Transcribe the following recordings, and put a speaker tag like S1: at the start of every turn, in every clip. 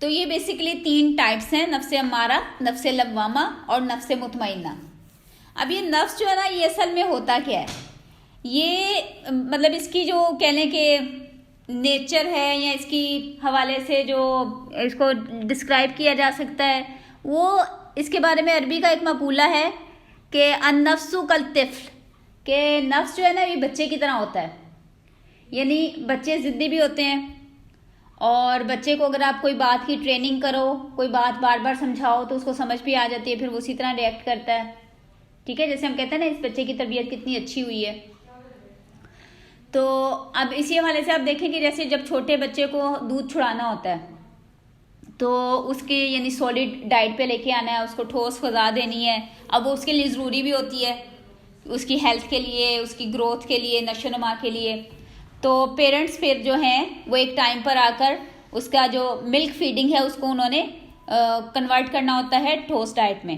S1: تو یہ basically 3 types ہیں، نفس امارہ، نفس لوامہ اور نفس مطمئنہ. اب یہ نفس جو ہے نا، یہ اصل میں ہوتا کیا ہے؟ یہ مطلب اس کی جو کہہ لیں کہ نیچر ہے یا اس کی حوالے سے جو اس کو ڈسکرائب کیا جا سکتا ہے، وہ اس کے بارے میں عربی کا ایک مقولہ ہے کہ النفس کالطفل، کہ نفس جو ہے نا یہ بچے کی طرح ہوتا ہے. یعنی بچے ضدی بھی ہوتے ہیں، اور بچے کو اگر آپ کوئی بات کی ٹریننگ کرو، کوئی بات بار بار سمجھاؤ تو اس کو سمجھ بھی آ جاتی ہے، پھر وہ اسی طرح ریئیکٹ کرتا ہے. ٹھیک ہے، جیسے ہم کہتے ہیں نا اس بچے کی تربیت کتنی اچھی ہوئی ہے. تو اب اسی حوالے سے آپ دیکھیں کہ جیسے جب چھوٹے بچے کو دودھ چھڑانا ہوتا ہے تو اس کے یعنی سالڈ ڈائٹ پہ لے کے آنا ہے، اس کو ٹھوس غذا دینی ہے. اب وہ اس کے لیے ضروری بھی ہوتی ہے، اس کی ہیلتھ کے لیے، اس کی گروتھ کے لیے، نشو و نما کے لیے. تو پیرنٹس پھر جو ہیں وہ ایک ٹائم پر آ کر اس کا جو ملک فیڈنگ ہے اس کو انہوں نے کنورٹ کرنا ہوتا ہے ٹھوس ڈائٹ میں.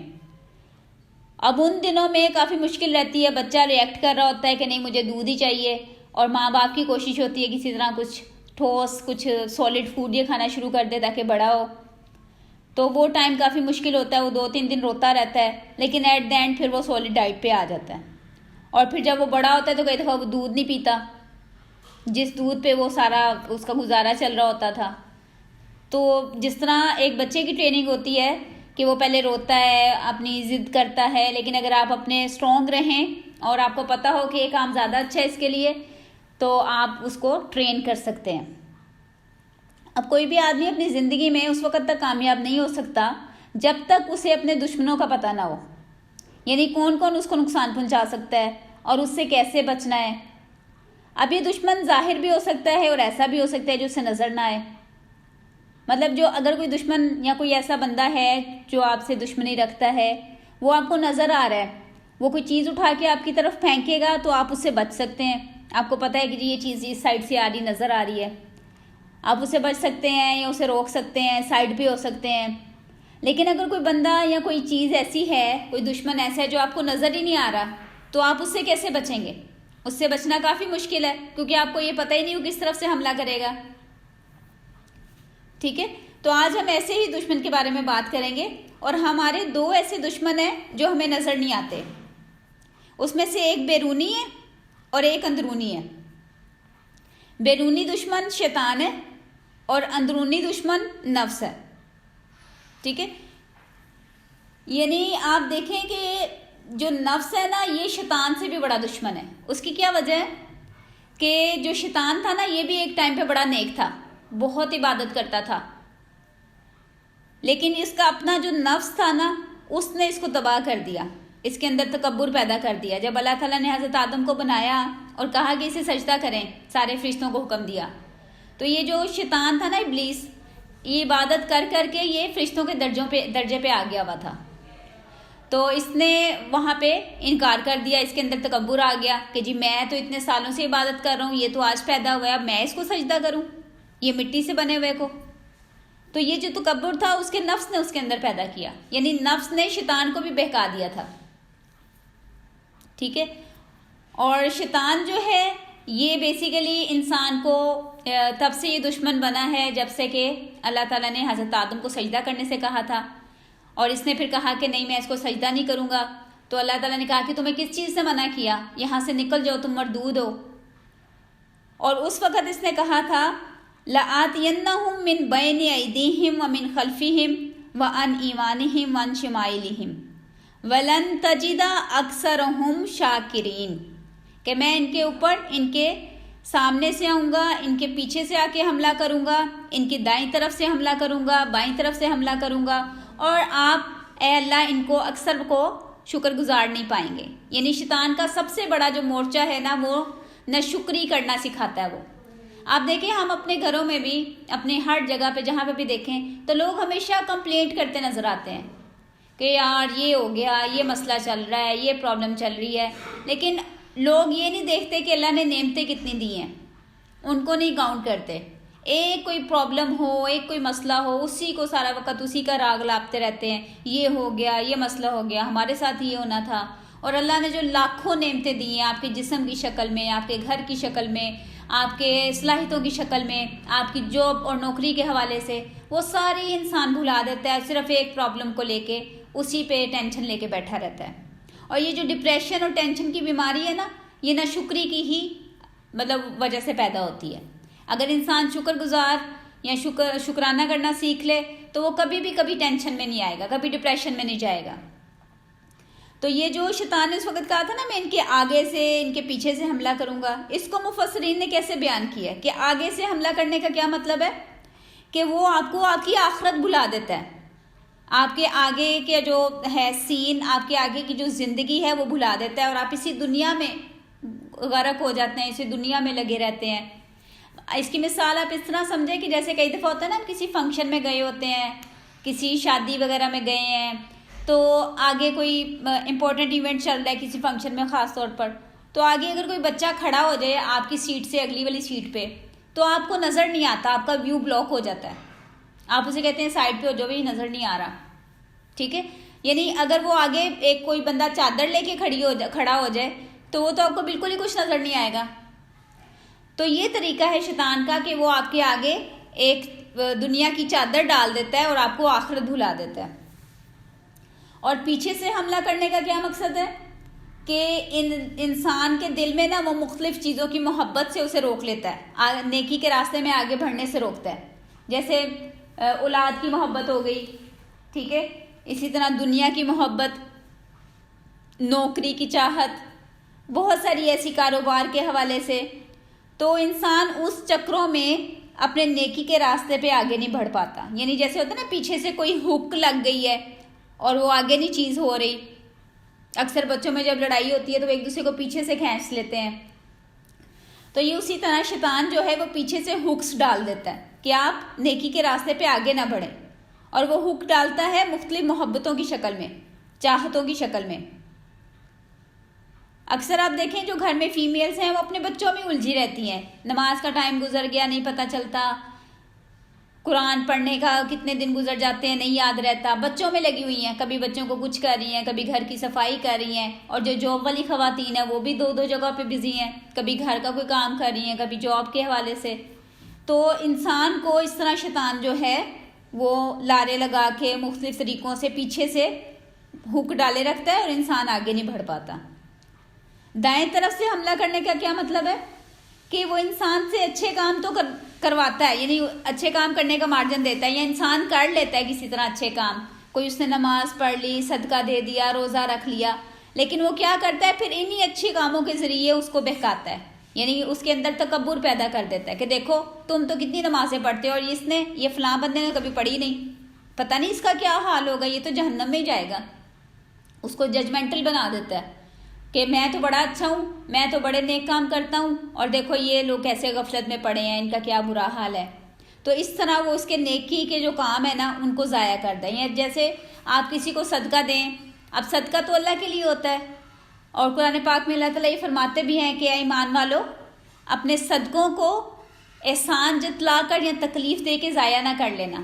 S1: اب ان دنوں میں کافی مشکل رہتی ہے، بچہ ریئیکٹ کر رہا ہوتا ہے کہ نہیں مجھے دودھ ہی چاہیے، اور ماں باپ کی کوشش ہوتی ہے کسی طرح کچھ ٹھوس، کچھ سالڈ فوڈ یہ کھانا شروع کر دے تاکہ بڑا ہو. تو وہ ٹائم کافی مشکل ہوتا ہے، وہ 2-3 دن روتا رہتا ہے، لیکن ایٹ دا اینڈ پھر وہ سالڈ ڈائٹ پہ آ جاتا ہے. اور پھر جب وہ بڑا ہوتا ہے تو کئی دفعہ وہ دودھ نہیں پیتا جس دودھ پہ وہ سارا اس کا گزارا چل رہا ہوتا تھا. تو جس طرح ایک بچے کی ٹریننگ ہوتی ہے کہ وہ پہلے روتا ہے، اپنی ضد کرتا ہے، لیکن اگر آپ اپنے اسٹرانگ رہیں اور آپ کو پتہ ہو کہ یہ کام زیادہ اچھا ہے اس کے لیے، تو آپ اس کو ٹرین کر سکتے ہیں. اب کوئی بھی آدمی اپنی زندگی میں اس وقت تک کامیاب نہیں ہو سکتا جب تک اسے اپنے دشمنوں کا پتہ نہ ہو، یعنی کون کون اس کو نقصان پہنچا سکتا ہے اور اس سے کیسے بچنا ہے. اب یہ دشمن ظاہر بھی ہو سکتا ہے اور ایسا بھی ہو سکتا ہے جو اسے نظر نہ آئے. مطلب جو اگر کوئی دشمن یا کوئی ایسا بندہ ہے جو آپ سے دشمنی رکھتا ہے، وہ آپ کو نظر آ رہا ہے، وہ کوئی چیز اٹھا کے آپ کی طرف پھینکے گا تو آپ اس سے بچ سکتے ہیں. آپ کو پتہ ہے کہ یہ چیز اس سائڈ سے آ رہی نظر آ رہی ہے، آپ اسے بچ سکتے ہیں یا اسے روک سکتے ہیں، سائڈ بھی ہو سکتے ہیں. لیکن اگر کوئی بندہ یا کوئی چیز ایسی ہے، کوئی دشمن ایسا ہے جو آپ کو نظر ہی نہیں آ رہا، تو آپ اس سے کیسے بچیں گے؟ اس سے بچنا کافی مشکل ہے، کیونکہ آپ کو یہ پتہ ہی نہیں ہو کس طرف سے حملہ کرے گا. ٹھیک ہے، تو آج ہم ایسے ہی دشمن کے بارے میں بات کریں گے، اور ہمارے 2 ایسے دشمن ہیں جو ہمیں نظر نہیں آتے. اس میں سے ایک بیرونی ہے اور ایک اندرونی ہے. بیرونی دشمن شیطان ہے اور اندرونی دشمن نفس ہے. ٹھیک ہے، یعنی آپ دیکھیں کہ جو نفس ہے نا یہ شیطان سے بھی بڑا دشمن ہے. اس کی کیا وجہ ہے کہ جو شیطان تھا نا یہ بھی ایک ٹائم پہ بڑا نیک تھا، بہت عبادت کرتا تھا، لیکن اس کا اپنا جو نفس تھا نا اس نے اس کو تباہ کر دیا، اس کے اندر تکبر پیدا کر دیا. جب اللہ تعالیٰ نے حضرت آدم کو بنایا اور کہا کہ اسے سجدہ کریں، سارے فرشتوں کو حکم دیا، تو یہ جو شیطان تھا نا ابلیس، یہ عبادت کر کر کے یہ فرشتوں کے درجے پہ آ گیا ہوا تھا. تو اس نے وہاں پہ انکار کر دیا، اس کے اندر تکبر آ گیا کہ جی میں تو اتنے سالوں سے عبادت کر رہا ہوں، یہ تو آج پیدا ہوا ہے، اب میں اس کو سجدہ کروں، یہ مٹی سے بنے ہوئے کو. تو یہ جو تکبر تھا اس کے نفس نے اس کے اندر پیدا کیا، یعنی نفس نے شیطان کو بھی بہکا دیا تھا. ٹھیک ہے، اور شیطان جو ہے یہ بیسیکلی انسان کو تب سے یہ دشمن بنا ہے جب سے کہ اللہ تعالیٰ نے حضرت آدم کو سجدہ کرنے سے کہا تھا، اور اس نے پھر کہا کہ نہیں میں اس کو سجدہ نہیں کروں گا. تو اللہ تعالیٰ نے کہا کہ تمہیں کس چیز سے منع کیا، یہاں سے نکل جاؤ، تم مردود ہو. اور اس وقت اس نے کہا تھا لَآتِيَنَّهُم مِّن بَيْنِ أَيْدِيهِمْ وَمِنْ خَلْفِهِمْ وَعَنْ أَيْمَانِهِمْ وَعَنْ شِمَائِلِهِمْ وَلَن تَجِدَ أَكْثَرَهُمْ شَاكِرِينَ، کہ میں ان کے اوپر ان کے سامنے سے آؤں گا، ان کے پیچھے سے آ کے حملہ کروں گا، ان کی دائیں طرف سے حملہ کروں گا، بائیں طرف سے حملہ کروں گا، اور آپ اے اللہ ان کو اکثر کو شکر گزار نہیں پائیں گے. یعنی شیطان کا سب سے بڑا جو مورچہ ہے نا وہ ناشکری کرنا سکھاتا ہے. وہ آپ دیکھیں ہم اپنے گھروں میں بھی، اپنے ہر جگہ پہ جہاں پہ بھی دیکھیں تو لوگ ہمیشہ کمپلینٹ کرتے نظر آتے ہیں کہ یار یہ ہو گیا، یہ مسئلہ چل رہا ہے، یہ پرابلم چل رہی ہے. لیکن لوگ یہ نہیں دیکھتے کہ اللہ نے نعمتیں کتنی دی ہیں، ان کو نہیں کاؤنٹ کرتے. ایک کوئی پرابلم ہو، ایک کوئی مسئلہ ہو، اسی کو سارا وقت اسی کا راگ لاپتے رہتے ہیں، یہ ہو گیا، یہ مسئلہ ہو گیا، ہمارے ساتھ یہ ہونا تھا. اور اللہ نے جو لاکھوں نعمتیں دی ہیں آپ کے جسم کی شکل میں، آپ کے گھر کی شکل میں، آپ کے صلاحیتوں کی شکل میں، آپ کی جاب اور نوکری کے حوالے سے، وہ ساری انسان بھلا دیتا ہے، صرف ایک پرابلم کو لے کے اسی پہ ٹینشن لے کے بیٹھا رہتا ہے. اور یہ جو ڈپریشن اور ٹینشن کی بیماری ہے نا، یہ ناشکری کی ہی مطلب وجہ سے پیدا ہوتی ہے. اگر انسان شکر گزار یا شکرانہ کرنا سیکھ لے تو وہ کبھی ٹینشن میں نہیں آئے گا، کبھی ڈپریشن میں نہیں جائے گا. تو یہ جو شیطان نے اس وقت کہا تھا نا، میں ان کے آگے سے ان کے پیچھے سے حملہ کروں گا، اس کو مفسرین نے کیسے بیان کیا ہے کہ آگے سے حملہ کرنے کا کیا مطلب ہے کہ وہ آپ کو آپ کی آخرت بھلا دیتا ہے. آپ کے آگے کے جو ہے سین، آپ کے آگے کی جو زندگی ہے وہ بھلا دیتا ہے، اور آپ اسی دنیا میں غرق ہو جاتے ہیں، اسی دنیا میں لگے رہتے ہیں. اس کی مثال آپ اس طرح سمجھیں کہ جیسے کئی دفعہ ہوتا ہے نا، ہم کسی فنکشن میں گئے ہوتے ہیں، کسی شادی وغیرہ میں گئے ہیں، تو آگے کوئی امپورٹنٹ ایونٹ چل رہا ہے کسی فنکشن میں خاص طور پر، تو آگے اگر کوئی بچہ کھڑا ہو جائے آپ کی سیٹ سے اگلی والی سیٹ پہ، تو آپ کو نظر نہیں آتا، آپ کا ویو بلاک ہو جاتا ہے. آپ اسے کہتے ہیں سائڈ پہ ہو جو بھی نظر نہیں آ رہا. ٹھیک ہے، یعنی اگر وہ آگے ایک کوئی بندہ چادر لے کے کھڑا ہو جائے تو وہ تو آپ کو بالکل ہی کچھ نظر نہیں آئے گا. تو یہ طریقہ ہے شیطان کا کہ وہ آپ کے آگے ایک دنیا کی چادر ڈال دیتا ہے اور آپ کو آخرت بھلا دیتا ہے. اور پیچھے سے حملہ کرنے کا کیا مقصد ہے کہ انسان کے دل میں نا وہ مختلف چیزوں کی محبت سے اسے روک لیتا ہے، نیکی کے راستے میں آگے بڑھنے سے روکتا ہے. جیسے اولاد کی محبت ہو گئی، ٹھیک ہے، اسی طرح دنیا کی محبت، نوکری کی چاہت، بہت ساری ایسی کاروبار کے حوالے سے. تو انسان اس چکروں میں اپنے نیکی کے راستے پہ آگے نہیں بڑھ پاتا. یعنی جیسے ہوتا ہے نا، پیچھے سے کوئی ہک لگ گئی ہے اور وہ آگے نہیں چیز ہو رہی. اکثر بچوں میں جب لڑائی ہوتی ہے تو ایک دوسرے کو پیچھے سے کھینچ لیتے ہیں. تو یہ اسی طرح شیطان جو ہے وہ پیچھے سے ہکس ڈال دیتا ہے کہ آپ نیکی کے راستے پہ آگے نہ بڑھیں. اور وہ ہک ڈالتا ہے مختلف محبتوں کی شکل میں، چاہتوں کی شکل میں. اکثر آپ دیکھیں جو گھر میں فیمیلز ہیں وہ اپنے بچوں میں الجھی رہتی ہیں، نماز کا ٹائم گزر گیا نہیں پتہ چلتا، قرآن پڑھنے کا کتنے دن گزر جاتے ہیں نہیں یاد رہتا، بچوں میں لگی ہوئی ہیں، کبھی بچوں کو کچھ کر رہی ہیں، کبھی گھر کی صفائی کر رہی ہیں. اور جو جاب والی خواتین ہیں وہ بھی دو جگہ پہ بزی ہیں، کبھی گھر کا کوئی کام کر رہی ہیں، کبھی جاب کے حوالے سے. تو انسان کو اس طرح شیطان جو ہے وہ لارے لگا کے مختلف طریقوں سے پیچھے سے ہک ڈالے رکھتا ہے اور انسان آگے نہیں بڑھ پاتا. دائیں طرف سے حملہ کرنے کا کیا مطلب ہے کہ وہ انسان سے اچھے کام تو کرواتا ہے، یعنی اچھے کام کرنے کا مارجن دیتا ہے، یا انسان کر لیتا ہے کسی طرح اچھے کام، کوئی اس نے نماز پڑھ لی، صدقہ دے دیا، روزہ رکھ لیا، لیکن وہ کیا کرتا ہے پھر انہی اچھے کاموں کے ذریعے اس کو بہکاتا ہے. یعنی اس کے اندر تکبر پیدا کر دیتا ہے کہ دیکھو تم تو کتنی نمازیں پڑھتے ہو، اور اس نے، یہ فلاں بندے نے کبھی پڑھی نہیں، پتہ نہیں اس کا کیا حال ہوگا، یہ تو جہنم میں ہی جائے گا. اس کو ججمنٹل بنا دیتا ہے کہ میں تو بڑا اچھا ہوں، میں تو بڑے نیک کام کرتا ہوں، اور دیکھو یہ لوگ کیسے غفلت میں پڑے ہیں، ان کا کیا برا حال ہے. تو اس طرح وہ اس کے نیکی کے جو کام ہے نا ان کو ضائع کر دیں. جیسے آپ کسی کو صدقہ دیں، اب صدقہ تو اللہ کے لیے ہوتا ہے، اور قرآن پاک میں اللہ تعالیٰ یہ فرماتے بھی ہیں کہ اے ایمان والو اپنے صدقوں کو احسان جتلا کر یا تکلیف دے کے ضائع نہ کر لینا.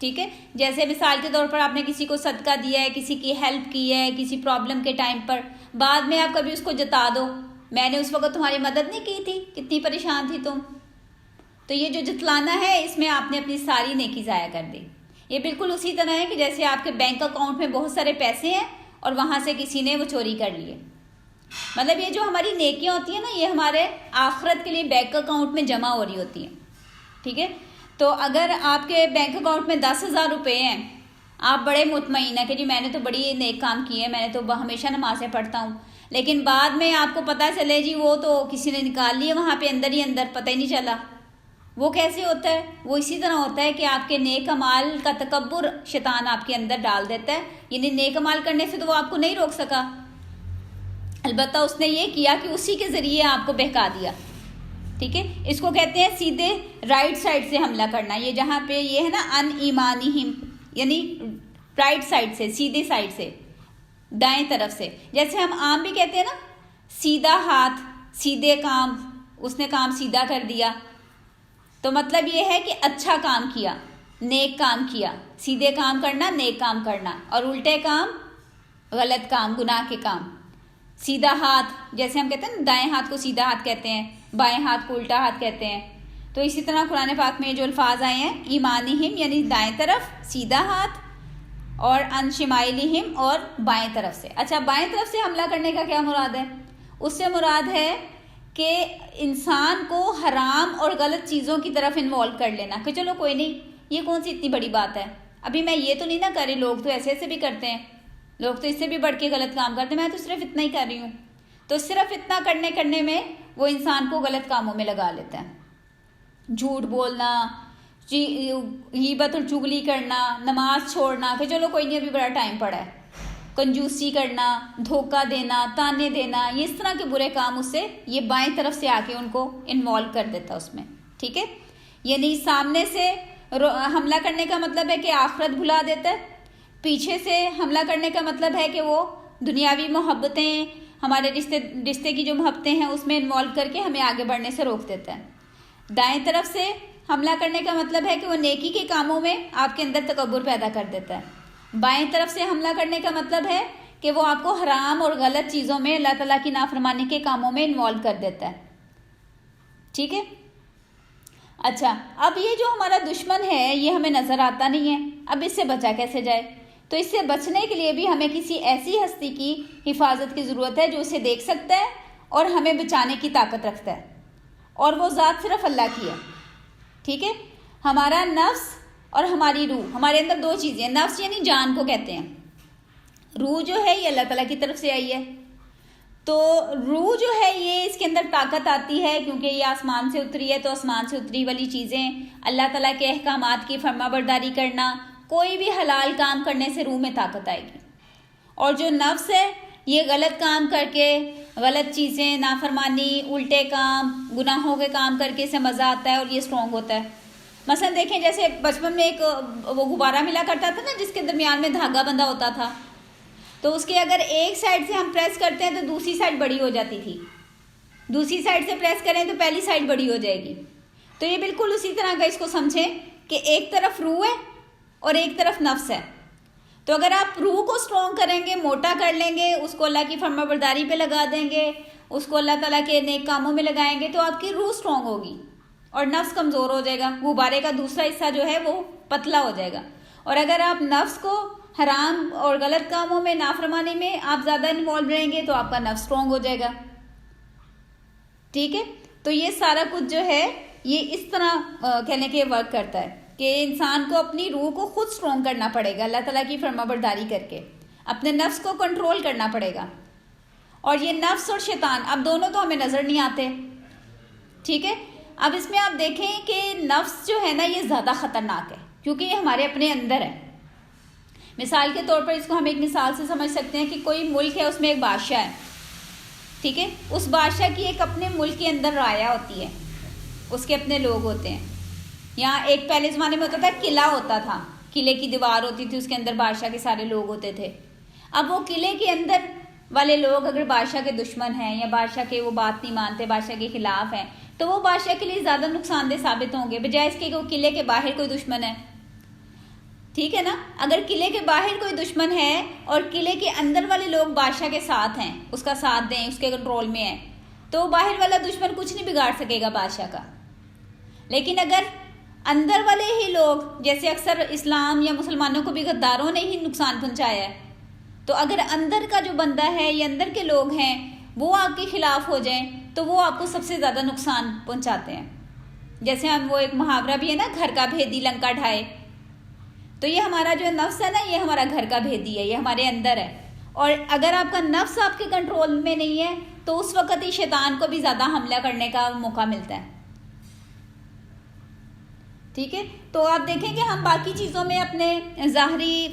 S1: ٹھیک ہے، جیسے مثال کے طور پر آپ نے کسی کو صدقہ دیا ہے، کسی کی ہیلپ کی ہے کسی پرابلم کے ٹائم پر، بعد میں آپ کبھی اس کو جتا دو، میں نے اس وقت تمہاری مدد نہیں کی تھی، کتنی پریشان تھی تم. تو یہ جو جتلانا ہے اس میں آپ نے اپنی ساری نیکی ضائع کر دی. یہ بالکل اسی طرح ہے کہ جیسے آپ کے بینک اکاؤنٹ میں بہت سارے پیسے ہیں اور وہاں سے کسی نے وہ چوری کر لیے. مطلب یہ جو ہماری نیکیاں ہوتی ہیں نا یہ ہمارے آخرت کے لیے بینک اکاؤنٹ میں جمع ہو رہی ہوتی ہیں. ٹھیک ہے، تو اگر آپ کے بینک اکاؤنٹ میں 10,000 روپے ہیں، آپ بڑے مطمئن ہیں کہ جی میں نے تو بڑی نیک کام کی ہے، میں نے تو ہمیشہ نمازیں پڑھتا ہوں، لیکن بعد میں آپ کو پتہ چلے جی وہ تو کسی نے نکال لیے وہاں پہ اندر ہی اندر، پتہ ہی نہیں چلا. وہ کیسے ہوتا ہے؟ وہ اسی طرح ہوتا ہے کہ آپ کے نیک اعمال کا تکبر شیطان آپ کے اندر ڈال دیتا ہے. یعنی نیک اعمال کرنے سے تو وہ آپ کو نہیں روک سکا، البتہ اس نے یہ کیا کہ اسی کے ذریعے آپ کو بہکا دیا. ٹھیک ہے، اس کو کہتے ہیں سیدھے رائٹ سائڈ سے حملہ کرنا. یہ جہاں پہ یہ ہے نا ان ایمانہم، یعنی رائٹ سائڈ سے، سیدھے سائڈ سے، دائیں طرف سے. جیسے ہم عام بھی کہتے ہیں نا سیدھا ہاتھ سیدھے کام، اس نے کام سیدھا کر دیا. تو مطلب یہ ہے کہ اچھا کام کیا، نیک کام کیا. سیدھے کام کرنا، نیک کام کرنا، اور الٹے کام غلط کام، گناہ کے کام. سیدھا ہاتھ، جیسے ہم کہتے ہیں نا دائیں ہاتھ کو سیدھا ہاتھ کہتے ہیں، بائیں ہاتھ کو الٹا ہاتھ کہتے ہیں. تو اسی طرح قرآن پاک میں جو الفاظ آئے ہیں ایمانہم یعنی دائیں طرف سیدھا ہاتھ، اور ان شمائلہم اور بائیں طرف سے. اچھا بائیں طرف سے حملہ کرنے کا کیا مراد ہے؟ اس سے مراد ہے کہ انسان کو حرام اور غلط چیزوں کی طرف انوالو کر لینا کہ چلو کوئی نہیں، یہ کون سی اتنی بڑی بات ہے، ابھی میں یہ تو نہیں نہ کر رہی، لوگ تو ایسے ایسے بھی کرتے ہیں، لوگ تو اس سے بھی بڑھ کے غلط کام کرتے ہیں، میں تو صرف اتنا ہی کر رہی ہوں. تو صرف اتنا کرنے میں وہ انسان کو غلط کاموں میں لگا لیتا ہے. جھوٹ بولنا، غیبت اور چغلی کرنا، نماز چھوڑنا کہ چلو کوئی نہیں ابھی بڑا ٹائم پڑا ہے، کنجوسی کرنا، دھوکہ دینا، تانے دینا، یہ اس طرح کے برے کام اس سے یہ بائیں طرف سے آ کے ان کو انوالو کر دیتا اس میں. ٹھیک ہے، یعنی سامنے سے حملہ کرنے کا مطلب ہے کہ آخرت بھلا دیتا ہے، پیچھے سے حملہ کرنے کا مطلب ہے کہ وہ دنیاوی محبتیں، ہمارے رشتے کی جو محبتیں ہیں اس میں انوالو کر کے ہمیں آگے بڑھنے سے روک دیتا ہے. دائیں طرف سے حملہ کرنے کا مطلب ہے کہ وہ نیکی کے کاموں میں آپ کے اندر تکبر پیدا کر دیتا ہے. بائیں طرف سے حملہ کرنے کا مطلب ہے کہ وہ آپ کو حرام اور غلط چیزوں میں، اللہ تعالیٰ کی نافرمانی کے کاموں میں انوالو کر دیتا ہے. ٹھیک ہے. اچھا اب یہ جو ہمارا دشمن ہے یہ ہمیں نظر آتا نہیں ہے، اب اس سے بچا کیسے جائے؟ تو اس سے بچنے کے لیے بھی ہمیں کسی ایسی ہستی کی حفاظت کی ضرورت ہے جو اسے دیکھ سکتا ہے اور ہمیں بچانے کی طاقت رکھتا ہے، اور وہ ذات صرف اللہ کی ہے. ٹھیک ہے. ہمارا نفس اور ہماری روح، ہمارے اندر دو چیزیں، نفس یعنی جان کو کہتے ہیں، روح جو ہے یہ اللہ تعالیٰ کی طرف سے آئی ہے. تو روح جو ہے یہ اس کے اندر طاقت آتی ہے کیونکہ یہ آسمان سے اتری ہے، تو آسمان سے اتری والی چیزیں، اللہ تعالیٰ کے احکامات کی فرما برداری کرنا، کوئی بھی حلال کام کرنے سے روح میں طاقت آئے گی. اور جو نفس ہے یہ غلط کام کر کے، غلط چیزیں، نافرمانی، الٹے کام، گناہوں کے کام کر کے اسے مزہ آتا ہے اور یہ اسٹرانگ ہوتا ہے. مثلا دیکھیں جیسے بچپن میں ایک وہ غبارہ ملا کرتا تھا نا جس کے درمیان میں دھاگا بندھا ہوتا تھا، تو اس کے اگر ایک سائڈ سے ہم پریس کرتے ہیں تو دوسری سائڈ بڑی ہو جاتی تھی، دوسری سائڈ سے پریس کریں تو پہلی سائڈ بڑی ہو جائے گی. تو یہ بالکل اسی طرح کا اس کو سمجھیں کہ ایک طرف روح ہے اور ایک طرف نفس ہے. تو اگر آپ روح کو اسٹرانگ کریں گے، موٹا کر لیں گے، اس کو اللہ کی فرما برداری پہ لگا دیں گے، اس کو اللہ تعالیٰ کے نیک کاموں میں لگائیں گے، تو آپ کی روح اسٹرانگ ہوگی اور نفس کمزور ہو جائے گا، غبارے کا دوسرا حصہ جو ہے وہ پتلا ہو جائے گا. اور اگر آپ نفس کو حرام اور غلط کاموں میں، نافرمانی میں آپ زیادہ انوالو رہیں گے تو آپ کا نفس اسٹرانگ ہو جائے گا. ٹھیک ہے. تو یہ سارا کچھ جو ہے یہ اس طرح کہنے کے ورک کرتا ہے کہ انسان کو اپنی روح کو خود اسٹرانگ کرنا پڑے گا، اللہ تعالیٰ کی فرما برداری کر کے اپنے نفس کو کنٹرول کرنا پڑے گا. اور یہ نفس اور شیطان اب دونوں تو ہمیں نظر نہیں آتے. ٹھیک ہے. اب اس میں آپ دیکھیں کہ نفس جو ہے نا یہ زیادہ خطرناک ہے کیونکہ یہ ہمارے اپنے اندر ہے. مثال کے طور پر اس کو ہم ایک مثال سے سمجھ سکتے ہیں کہ کوئی ملک ہے، اس میں ایک بادشاہ ہے. ٹھیک ہے. اس بادشاہ کی ایک اپنے ملک کے اندر رعایا ہوتی ہے، اس کے اپنے لوگ ہوتے ہیں. یہاں ایک پہلے زمانے میں ہوتا تھا قلعہ ہوتا تھا، قلعے کی دیوار ہوتی تھی، اس کے اندر بادشاہ کے سارے لوگ ہوتے تھے. اب وہ قلعے کے اندر والے لوگ اگر بادشاہ کے دشمن ہیں یا بادشاہ کے وہ بات نہیں مانتے، بادشاہ کے خلاف ہیں، تو وہ بادشاہ کے لیے زیادہ نقصان دہ ثابت ہوں گے بجائے اس کے کہ وہ قلعے کے باہر کوئی دشمن ہے. ٹھیک ہے نا. اگر قلعے کے باہر کوئی دشمن ہے اور قلعے کے اندر والے لوگ بادشاہ کے ساتھ ہیں، اس کا ساتھ دیں، اس کے کنٹرول میں ہیں، تو باہر والا دشمن کچھ نہیں بگاڑ سکے گا بادشاہ کا. لیکن اگر اندر والے ہی لوگ، جیسے اکثر اسلام یا مسلمانوں کو بھی غداروں نے ہی نقصان پہنچایا ہے، تو اگر اندر کا جو بندہ ہے یا اندر کے لوگ ہیں وہ آپ کے خلاف ہو جائیں تو وہ آپ کو سب سے زیادہ نقصان پہنچاتے ہیں. جیسے ہم وہ ایک محاورہ بھی ہے نا، گھر کا بھیدی لنکا ڈھائے. تو یہ ہمارا جو نفس ہے نا یہ ہمارا گھر کا بھیدی ہے، یہ ہمارے اندر ہے. اور اگر آپ کا نفس آپ کے کنٹرول میں نہیں ہے تو اس وقت ہی شیطان کو بھی زیادہ حملہ کرنے کا موقع ملتا ہے. ٹھیک ہے. تو آپ دیکھیں کہ ہم باقی چیزوں میں اپنے ظاہری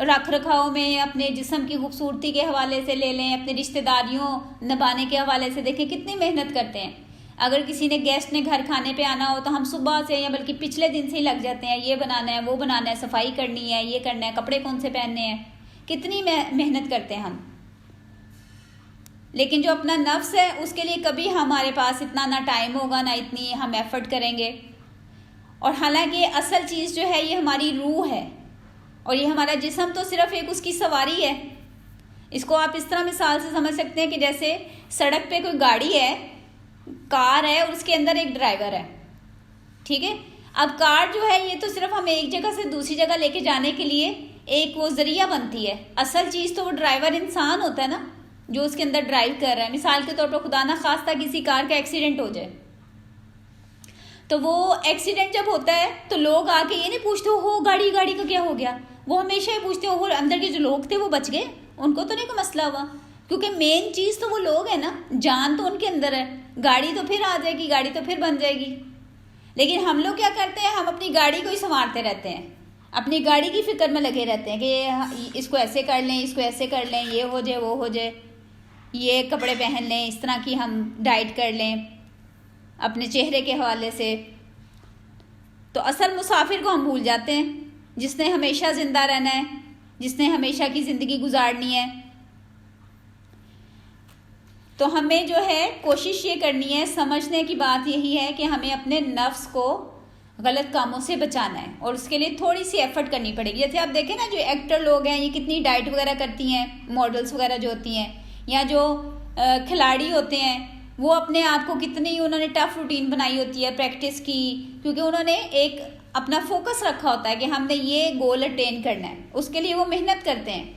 S1: رکھ رکھاؤ میں، اپنے جسم کی خوبصورتی کے حوالے سے لے لیں، اپنے رشتہ داریوں نبھانے کے حوالے سے دیکھیں کتنی محنت کرتے ہیں. اگر کسی نے گیسٹ نے گھر کھانے پہ آنا ہو تو ہم صبح سے یا بلکہ پچھلے دن سے ہی لگ جاتے ہیں، یہ بنانا ہے، وہ بنانا ہے، صفائی کرنی ہے، یہ کرنا ہے، کپڑے کون سے پہننے ہیں، کتنی محنت کرتے ہیں ہم. لیکن جو اپنا نفس ہے اس کے لیے کبھی ہمارے پاس اتنا نہ ٹائم ہوگا، نہ اتنی ہم ایفرٹ کریں گے. اور حالانکہ اصل چیز جو ہے یہ ہماری روح ہے اور یہ ہمارا جسم تو صرف ایک اس کی سواری ہے. اس کو آپ اس طرح مثال سے سمجھ سکتے ہیں کہ جیسے سڑک پہ کوئی گاڑی ہے، کار ہے، اور اس کے اندر ایک ڈرائیور ہے. ٹھیک ہے. اب کار جو ہے یہ تو صرف ہمیں ایک جگہ سے دوسری جگہ لے کے جانے کے لیے ایک وہ ذریعہ بنتی ہے. اصل چیز تو وہ ڈرائیور انسان ہوتا ہے نا, جو اس کے اندر ڈرائیو کر رہا ہے. مثال کے طور پر خدا نہ خواستہ کسی کار کا ایکسیڈنٹ ہو جائے, تو وہ ایکسیڈنٹ جب ہوتا ہے تو لوگ آ کے یہ نہیں پوچھتے ہو گاڑی کا کیا ہو گیا, وہ ہمیشہ یہ پوچھتے ہو اندر کے جو لوگ تھے وہ بچ گئے, ان کو تو نہیں کوئی مسئلہ ہوا, کیونکہ مین چیز تو وہ لوگ ہیں نا, جان تو ان کے اندر ہے. گاڑی تو پھر آ جائے گی, گاڑی تو پھر بن جائے گی. لیکن ہم لوگ کیا کرتے ہیں, ہم اپنی گاڑی کو ہی سنوارتے رہتے ہیں, اپنی گاڑی کی فکر میں لگے رہتے ہیں کہ اس کو ایسے کر لیں, اس کو ایسے کر لیں, یہ ہو جائے وہ ہو جائے, یہ کپڑے پہن لیں, اس طرح کی ہم ڈائٹ کر لیں اپنے چہرے کے حوالے سے. تو اصل مسافر کو ہم بھول جاتے ہیں, جس نے ہمیشہ زندہ رہنا ہے, جس نے ہمیشہ کی زندگی گزارنی ہے. تو ہمیں جو ہے کوشش یہ کرنی ہے, سمجھنے کی بات یہی ہے کہ ہمیں اپنے نفس کو غلط کاموں سے بچانا ہے, اور اس کے لیے تھوڑی سی ایفرٹ کرنی پڑے گی. جیسے آپ دیکھیں نا جو ایکٹر لوگ ہیں یہ کتنی ڈائٹ وغیرہ کرتی ہیں, ماڈلس وغیرہ جو ہوتی ہیں, یا جو کھلاڑی ہوتے ہیں وہ اپنے آپ کو کتنی انہوں نے ٹف روٹین بنائی ہوتی ہے, پریکٹس کی, کیونکہ انہوں نے ایک اپنا فوکس رکھا ہوتا ہے کہ ہم نے یہ گول اٹین کرنا ہے, اس کے لیے وہ محنت کرتے ہیں.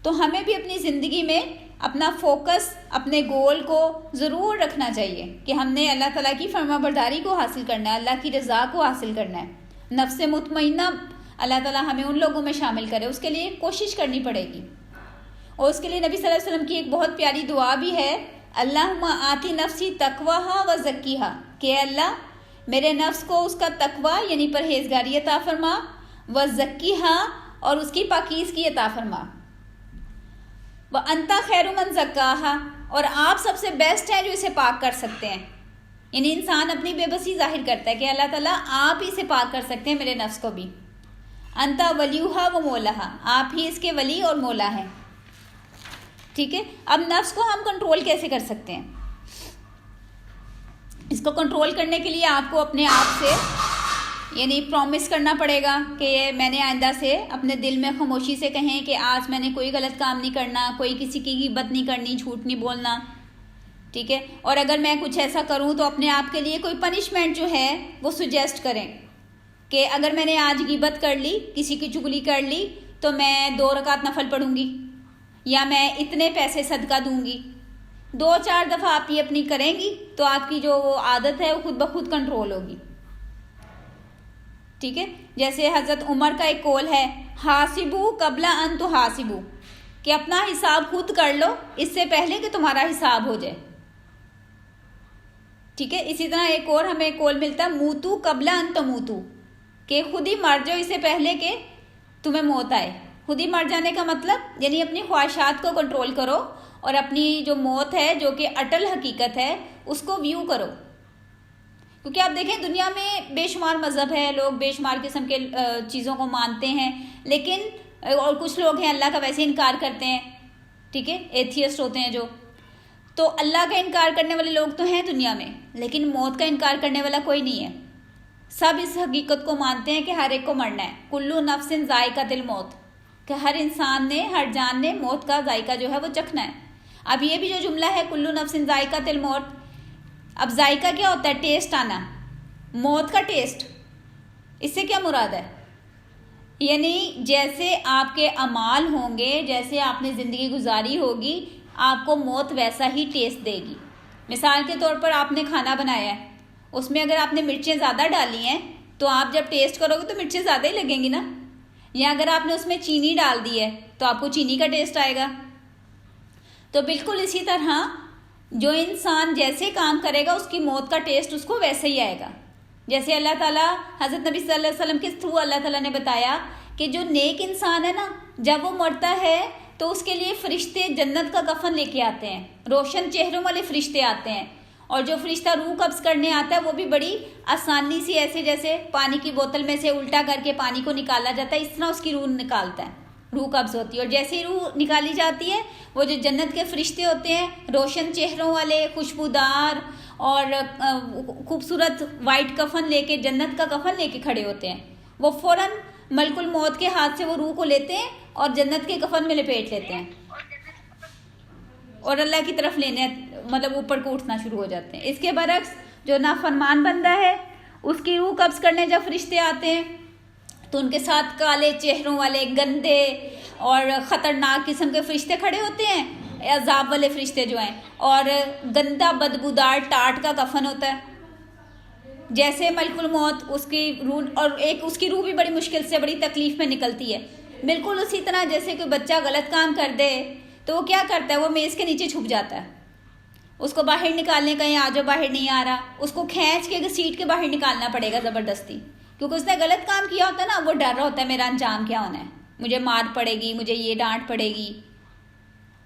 S1: تو ہمیں بھی اپنی زندگی میں اپنا فوکس اپنے گول کو ضرور رکھنا چاہیے کہ ہم نے اللہ تعالیٰ کی فرما برداری کو حاصل کرنا ہے, اللہ کی رضا کو حاصل کرنا ہے. نفس مطمئنہ اللہ تعالیٰ ہمیں ان لوگوں میں شامل کرے, اس کے لیے کوشش کرنی پڑے گی. اور اس کے لیے نبی صلی اللہ علیہ وسلم کی ایک بہت پیاری دعا بھی ہے, اللہم آتی نفسی تقواہا و زکیہا, کہ اللہ میرے نفس کو اس کا تقوی یعنی پرہیزگاری عطا فرما, و زکیہا اور اس کی پاکیزگی عطا فرما, وَأَنْتَ خَيْرُ مَنْ زَكَّاهَا اور آپ سب سے بیسٹ ہیں جو اسے پاک کر سکتے ہیں. یعنی انسان اپنی بے بسی ظاہر کرتا ہے کہ اللہ تعالیٰ آپ ہی اسے پاک کر سکتے ہیں, میرے نفس کو بھی. انت ولیہا و مولاہا, آپ ہی اس کے ولی اور مولا ہیں. ٹھیک ہے. اب نفس کو ہم کنٹرول کیسے کر سکتے ہیں؟ اس کو کنٹرول کرنے کے لیے آپ کو اپنے آپ سے یعنی پرومس کرنا پڑے گا کہ میں نے آئندہ سے اپنے دل میں خاموشی سے کہیں کہ آج میں نے کوئی غلط کام نہیں کرنا, کوئی کسی کی غیبت نہیں کرنی, جھوٹ نہیں بولنا. ٹھیک ہے. اور اگر میں کچھ ایسا کروں تو اپنے آپ کے لیے کوئی پنشمنٹ جو ہے وہ سجیسٹ کریں کہ اگر میں نے آج غیبت کر لی, کسی کی چغلی کر لی, تو میں 2 رکعت نفل پڑھوں گی, یا میں اتنے پیسے صدقہ دوں گی. 2-4 دفعہ آپ یہ اپنی کریں گی تو آپ کی جو وہ عادت ہے وہ خود بخود کنٹرول ہوگی. ٹھیک ہے. جیسے حضرت عمر کا ایک قول ہے, حاسبو قبل ان تحاسبو, کہ اپنا حساب خود کر لو اس سے پہلے کہ تمہارا حساب ہو جائے. ٹھیک ہے. اسی طرح ایک اور ہمیں قول ملتا ہے, موتو قبل ان تموتو, کہ خود ہی مر جاؤ اس سے پہلے کہ تمہیں موت آئے. خود ہی مر جانے کا مطلب یعنی اپنی خواہشات کو کنٹرول کرو, اور اپنی جو موت ہے جو کہ اٹل حقیقت ہے اس کو ویو کرو. کیونکہ آپ دیکھیں دنیا میں بے شمار مذہب ہے, لوگ بے شمار قسم کے چیزوں کو مانتے ہیں, لیکن اور کچھ لوگ ہیں اللہ کا ویسے انکار کرتے ہیں. ٹھیک ہے. ایتھیسٹ ہوتے ہیں جو, تو اللہ کا انکار کرنے والے لوگ تو ہیں دنیا میں, لیکن موت کا انکار کرنے والا کوئی نہیں ہے. سب اس حقیقت کو مانتے ہیں کہ ہر ایک کو مرنا ہے. کلو نفس ذائقۃ الموت, کہ ہر انسان نے, ہر جان نے موت کا ذائقہ جو ہے وہ چکھنا ہے. اب یہ بھی جو جملہ ہے کلو نفس ذائقۃ الموت, اب ذائقہ کیا ہوتا ہے؟ ٹیسٹ آنا. موت کا ٹیسٹ, اس سے کیا مراد ہے؟ یعنی جیسے آپ کے اعمال ہوں گے, جیسے آپ نے زندگی گزاری ہوگی, آپ کو موت ویسا ہی ٹیسٹ دے گی. مثال کے طور پر آپ نے کھانا بنایا ہے, اس میں اگر آپ نے مرچیں زیادہ ڈالی ہیں تو آپ جب ٹیسٹ کرو گے تو مرچیں زیادہ ہی لگیں گی نا. یا اگر آپ نے اس میں چینی ڈال دی ہے تو آپ کو چینی کا ٹیسٹ آئے گا. تو بالکل اسی طرح جو انسان جیسے کام کرے گا اس کی موت کا ٹیسٹ اس کو ویسے ہی آئے گا. جیسے اللہ تعالیٰ حضرت نبی صلی اللہ علیہ وسلم کے تھرو اللہ تعالیٰ نے بتایا کہ جو نیک انسان ہے نا, جب وہ مرتا ہے تو اس کے لیے فرشتے جنت کا کفن لے کے آتے ہیں, روشن چہروں والے فرشتے آتے ہیں. اور جو فرشتہ روح قبض کرنے آتا ہے وہ بھی بڑی آسانی سے, ایسے جیسے پانی کی بوتل میں سے الٹا کر کے پانی کو نکالا جاتا ہے, اس طرح اس کی روح نکالتا ہے, روح قبض ہوتی ہے. اور جیسے ہی روح نکالی جاتی ہے وہ جو جنت کے فرشتے ہوتے ہیں, روشن چہروں والے, خوشبودار اور خوبصورت وائٹ کفن لے کے, جنت کا کفن لے کے کھڑے ہوتے ہیں. وہ فوراً ملک الموت کے ہاتھ سے وہ روح کو لیتے ہیں اور جنت کے کفن میں لپیٹ لیتے ہیں, اور اللہ کی طرف لینے مطلب اوپر کو اٹھنا شروع ہو جاتے ہیں. اس کے برعکس جو نافرمان بندہ ہے اس کی روح قبض کرنے جب فرشتے آتے ہیں تو ان کے ساتھ کالے چہروں والے گندے اور خطرناک قسم کے فرشتے کھڑے ہوتے ہیں، عذاب والے فرشتے جو ہیں، اور گندا بدبودار ٹاٹ کا کفن ہوتا ہے. جیسے ملک الموت اس کی روح، اور ایک اس کی روح بھی بڑی مشکل سے بڑی تکلیف میں نکلتی ہے، بالکل اسی طرح جیسے کوئی بچہ غلط کام کر دے تو وہ کیا کرتا ہے، وہ میز کے نیچے چھپ جاتا ہے، اس کو باہر نکالنے کہیں آ جاؤ باہر نہیں آ رہا، اس کو کھینچ کے سیٹ کے باہر نکالنا پڑے گا زبردستی، کیونکہ اس نے غلط کام کیا ہوتا ہے نا، وہ ڈر رہا ہوتا ہے میرا انجام کیا ہونا ہے، مجھے مار پڑے گی، مجھے یہ ڈانٹ پڑے گی.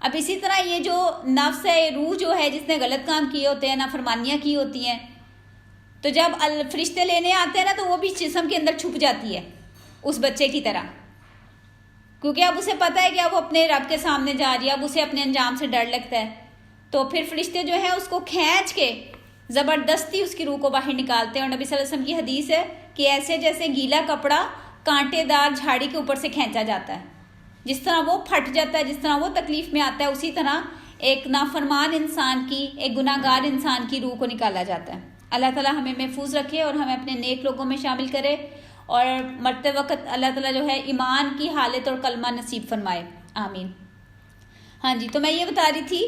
S1: اب اسی طرح یہ جو نفس ہے، روح جو ہے جس نے غلط کام کیے ہوتے ہیں، نافرمانیاں کی ہوتی ہیں، تو جب فرشتے لینے آتے ہیں نا تو وہ بھی جسم کے اندر چھپ جاتی ہے اس بچے کی طرح، کیونکہ اب اسے پتہ ہے کہ اب وہ اپنے رب کے سامنے جا رہی ہے، اب اسے اپنے انجام سے ڈر لگتا ہے. تو پھر فرشتے جو ہیں اس کو کھینچ کے زبردستی اس کی روح کو باہر نکالتے ہیں. اور نبی صلی اللہ علیہ وسلم کی حدیث ہے کہ ایسے جیسے گیلا کپڑا کانٹے دار جھاڑی کے اوپر سے کھینچا جاتا ہے، جس طرح وہ پھٹ جاتا ہے، جس طرح وہ تکلیف میں آتا ہے، اسی طرح ایک نافرمان انسان کی، ایک گناہ گار انسان کی روح کو نکالا جاتا ہے. اللہ تعالیٰ ہمیں محفوظ رکھے اور ہمیں اپنے نیک لوگوں میں شامل کرے، اور مرتے وقت اللہ تعالیٰ جو ہے ایمان کی حالت اور کلمہ نصیب فرمائے، آمین. ہاں جی، تو میں یہ بتا رہی تھی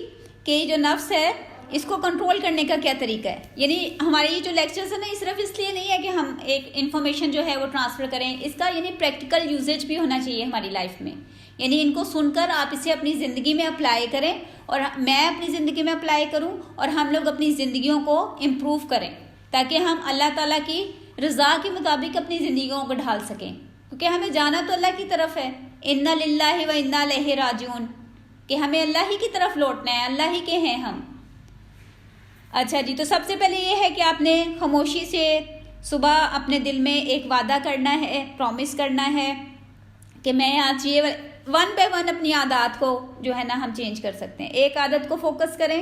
S1: کہ یہ جو نفس ہے اس کو کنٹرول کرنے کا کیا طریقہ ہے. یعنی ہمارے یہ جو لیکچرز ہیں نا، یہ صرف اس لیے نہیں ہے کہ ہم ایک انفارمیشن جو ہے وہ ٹرانسفر کریں، اس کا یعنی پریکٹیکل یوزیج بھی ہونا چاہیے ہماری لائف میں. یعنی ان کو سن کر آپ اسے اپنی زندگی میں اپلائی کریں، اور میں اپنی زندگی میں اپلائی کروں، اور ہم لوگ اپنی زندگیوں کو امپروو کریں، تاکہ ہم اللہ تعالیٰ کی رضا کے مطابق اپنی زندگیوں کو ڈھال سکیں. کیونکہ ہمیں جانا تو اللہ کی طرف ہے، انا للہ و انا الیہ راجعون، کہ ہمیں اللہ ہی کی طرف لوٹنا ہے، اللہ ہی کے ہیں ہم. اچھا جی، تو سب سے پہلے یہ ہے کہ آپ نے خاموشی سے صبح اپنے دل میں ایک وعدہ کرنا ہے، پرومس کرنا ہے کہ میں آج یہ 1 by 1 اپنی عادات کو جو ہے نا ہم چینج کر سکتے ہیں. ایک عادت کو فوکس کریں.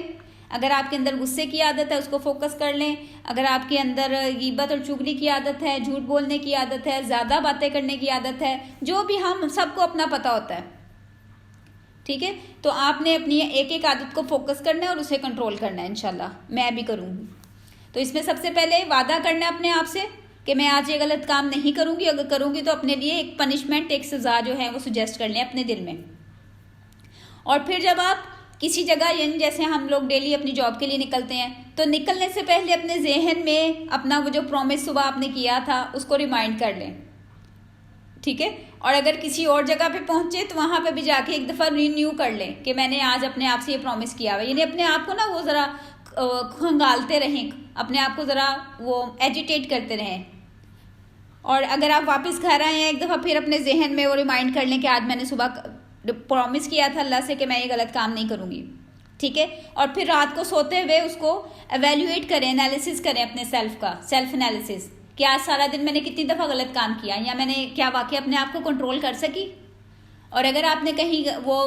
S1: اگر آپ کے اندر غصے کی عادت ہے اس کو فوکس کر لیں. اگر آپ کے اندر غیبت اور چغلی کی عادت ہے، جھوٹ بولنے کی عادت ہے، زیادہ باتیں کرنے کی عادت ہے، جو بھی ہم سب کو اپنا پتہ ہوتا ہے، ٹھیک ہے، تو آپ نے اپنی ایک ایک عادت کو فوکس کرنا ہے اور اسے کنٹرول کرنا ہے. انشاءاللہ میں بھی کروں گی. تو اس میں سب سے پہلے وعدہ کرنا ہے اپنے آپ سے کہ میں آج یہ غلط کام نہیں کروں گی، اگر کروں گی تو اپنے لیے ایک پنشمنٹ، ایک سزا جو ہے وہ سجیسٹ کر لیں اپنے دل میں. اور پھر جب آپ کسی جگہ، یعنی جیسے ہم لوگ ڈیلی اپنی جاب کے لیے نکلتے ہیں، تو نکلنے سے پہلے اپنے ذہن میں اپنا وہ جو پرومس صبح آپ نے کیا تھا اس کو ریمائنڈ کر لیں، ٹھیک ہے. اور اگر کسی اور جگہ پہ پہنچے تو وہاں پہ بھی جا کے ایک دفعہ رینیو کر لیں کہ میں نے آج اپنے آپ سے یہ پرومس کیا ہوا ہے. یعنی اپنے آپ کو نا وہ ذرا کھنگالتے رہیں، اپنے آپ کو ذرا وہ ایجیٹیٹ کرتے رہیں. اور اگر آپ واپس گھر آئے ہیں ایک دفعہ پھر اپنے ذہن میں وہ ریمائنڈ کر لیں کہ آج میں نے صبح پرومس کیا تھا اللہ سے کہ میں یہ غلط کام نہیں کروں گی، ٹھیک ہے. اور پھر رات کو سوتے ہوئے اس کو ایویلیویٹ کریں، انالیسس کریں اپنے سیلف کا، سیلف انالیسس، کہ آج سارا دن میں نے کتنی دفعہ غلط کام کیا، یا میں نے کیا واقعی اپنے آپ کو کنٹرول کر سکی. اور اگر آپ نے کہیں وہ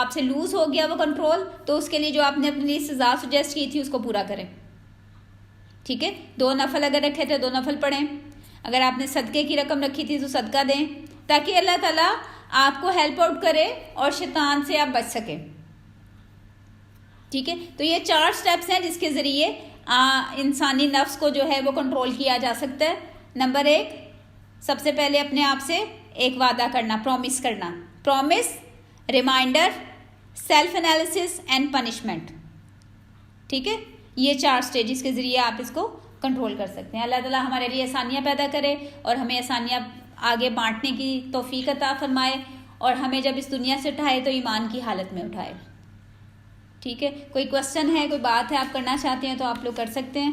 S1: آپ سے لوز ہو گیا وہ کنٹرول، تو اس کے لیے جو آپ نے اپنے لیے سزا سجیسٹ کی تھی اس کو پورا کریں، ٹھیک ہے. 2 نفل اگر رکھے تھے 2 نفل پڑھیں. اگر آپ نے صدقے کی رقم رکھی تھی تو صدقہ دیں، تاکہ اللہ تعالیٰ آپ کو ہیلپ آؤٹ کرے اور شیطان سے آپ بچ سکیں، ٹھیک ہے. تو یہ 4 سٹیپس ہیں جس کے ذریعے انسانی نفس کو جو ہے وہ کنٹرول کیا جا سکتا ہے. نمبر 1، سب سے پہلے اپنے آپ سے ایک وعدہ کرنا، پرومس کرنا. Promise, reminder, self analysis and punishment, ٹھیک ہے. یہ 4 سٹیجز کے ذریعے آپ اس کو کنٹرول کر سکتے ہیں. اللہ تعالیٰ ہمارے لیے آسانیاں پیدا کرے اور ہمیں آسانیاں آگے بانٹنے کی توفیق عطا فرمائے، اور ہمیں جب اس دنیا سے اٹھائے تو ایمان کی حالت میں اٹھائے، ٹھیک ہے. کوئی کوشچن ہے، کوئی بات ہے آپ کرنا چاہتے ہیں تو آپ لوگ کر سکتے ہیں.